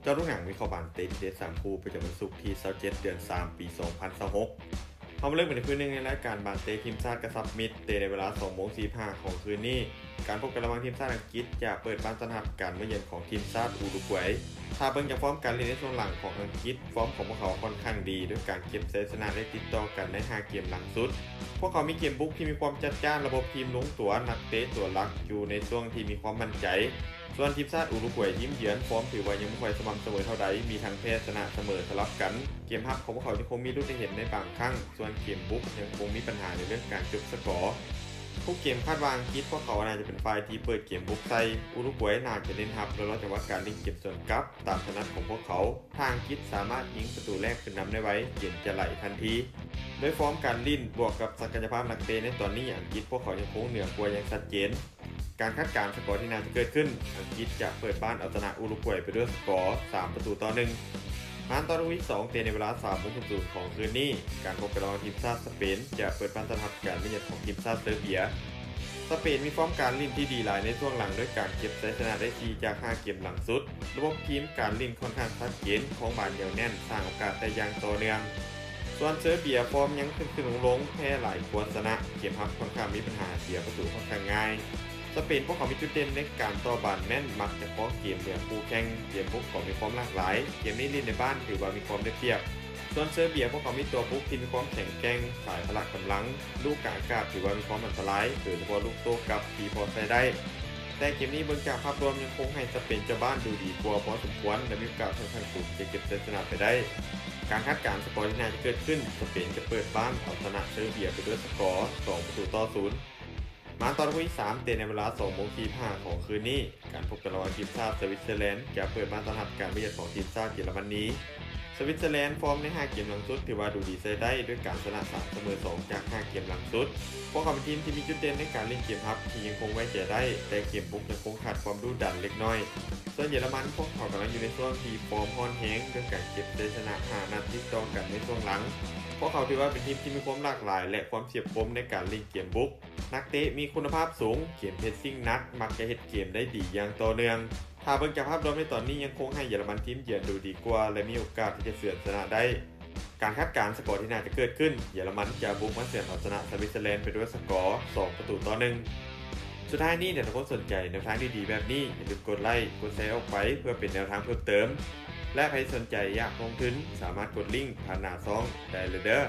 เจ้าลูกหนังมีเข้าบานเตะเดส3คู่ประจำวันศุกร์ที่27เดือน3ปี2026เขามาเริ่มกันในคืนหนึ่งในรายการบานเตะทีมชาติกระซับมิดเตะในเวลา2:45ของคืนนี้การพบกันระหว่างทีมชาติอังกฤษจะเปิดบ้านต้อนรับการมาเยือนของทีมชาติอุรุกวัยถ้าเบิ่งจากฟอร์มการเล่นในช่วงหลังของอังกฤษฟอร์มของพวกเขาค่อนข้างดีด้วยการเก็บชัยชนะได้ติดต่อกันใน5เกมหลังสุดพวกเขามีเกมบุกที่มีความจัดจ้านระบบทีมลงตัวนักเตะตัวหลักอยู่ในช่วงที่มีความมั่นใจส่วนทีมชาติอุรุกวัยยิ้มเยือนฟอร์มถือว่ายังไม่ค่อยสม่ำเสมอเท่าใดมีทั้งแพ้ชนะเสมอสลับกันเกมรับของพวกเขายังคงมีลูกที่เห็นในบางครั้งส่วนเกมบุกยังคงมีปัญหาในเรื่องการจบสกอร์ผู้เกมคาดว่าอังกฤษพวกเขาน่าจะเป็นฝ่ายที่เปิดเกมบุกใส่อุรุกวัยน่าจะเน้นรับโดยรอจังหวะการลิงเก็บส่วนกลับตามถนัดของพวกเขาทางอังกฤษสามารถยิงประตูแรกขึ้นนำได้ไว้เกมจะไหลทันทีโดยฟอร์มการลิ้นบวกกับศักยภาพนักเตะในตอนนี้อังกฤษพวกเขายังคงเหนือกว่าอย่างชัดเจนการคาดการณ์สกอร์ที่น่าจะเกิดขึ้นอังกฤษจะเปิดบ้านเอาชนะอุรุกวัยไปด้วยสกอร์3-1งานตอนที่2เตะในเวลา3:00ของคืนนี้การพบกันระหว่างทีมชาติสเปนจะเปิดบ้านต้อนรับการมาเยือนของทีมชาติเซอร์เบียสเปนมีฟอร์มการลิ้นที่ดีหลายในช่วงหลังด้วยการเก็บชัยชนะได้4จาก5เกมหลังสุดระบบทีมการลิ้นค่อนข้างชัดเจนของบานเหนียวแน่นสร้างโอกาสได้อย่างต่อเนื่องส่วนเซอร์เบียฟอร์มยังขึ้นลงแพ้หลายกวนชนะเกมรับค่อนข้างมีปัญหาเสียประตูค่อนข้างง่ายสเปนพวกเขามีจุดเด่นในการต่อบอลแม่นมักจะป้องเกมเหนือคู่แข่งเกมบุกก็มีความหลากหลายเกมนี้เล่นในบ้านถือว่ามีความได้เปรียบส่วนเซอร์เบียพวกเขามีตัวบุกที่มีความแข็งแกร่งสายพละกำลังลูกกลางอากาศถือว่ามีความอันตรายโดยเฉพาะลูกโต้กลับที่พอใช้ได้แต่เกมนี้เบื้องจากภาพรวมยังคงให้สเปนเจ้าบ้านดูดีกว่าพอสมควรและมีโอกาสค่อนข้างสูงจะเก็บชัยชนะไปได้การคาดการณ์สกอร์ที่น่าจะเกิดขึ้นสเปนจะเปิดบ้านเอาชนะเซอร์เบียไปด้วยสกอร์2-0มาตอนที่3เตะในเวลา2:45ของคืนนี้การพบกันระหว่างทีมชาติสวิตเซอร์แลนด์จะเปิดบ้านต้อนรับการมาเยือนของทีมชาติเยอรมนีสวิตเซอร์แลนด์ฟอร์มใน5เกมหลังสุดถือว่าดูดีใช้ได้ด้วยการชนะ3เสมอ2จาก5เกมหลังสุดพวกเขาเป็นทีมที่มีจุดเด่นในการเล่นเกมรับที่ยังคงไว้ใจได้แต่เกมบุกยังคงขาดความดุดันเล็กน้อยส่วนเยอรมันพวกเขากำลังอยู่ในช่วงที่ฟอร์มฮอนแฮงด้วยการเก็บชัยชนะ5นัดติดต่อกันในช่วงหลังพวกเขาถือว่าเป็นทีมที่มีความหลากหลายและความเฉียบคมในการเล่นเกมบุกนักเตะมีคุณภาพสูงเกมเพสซิ่งนักมักจะเฮ็ดเกมได้ดีอย่างต่อเนื่องถ้าเบิ่งจากภาพรวมในตอนนี้ยังคงให้เยอรมันทีมเยือนดูดีกว่าและมีโอกาสที่จะเฉือนชนะได้การคาดการณ์สกอร์ที่น่าจะเกิดขึ้นเยอรมันจะบุกมาเฉือนเอาชนะสวิตเซอร์แลนด์ไปด้วยสกอร์2-1สุดท้ายนี้ถ้าทุกคนสนใจแนวทางดีๆแบบนี้อย่าลืมกดไลค์กดแชร์ออกไปเพื่อเป็นแนวทางเพิ่มเติมและใครสนใจอยากลงทุนสามารถกดลิงก์ผ่านหน้าซองได้เลยเด้อ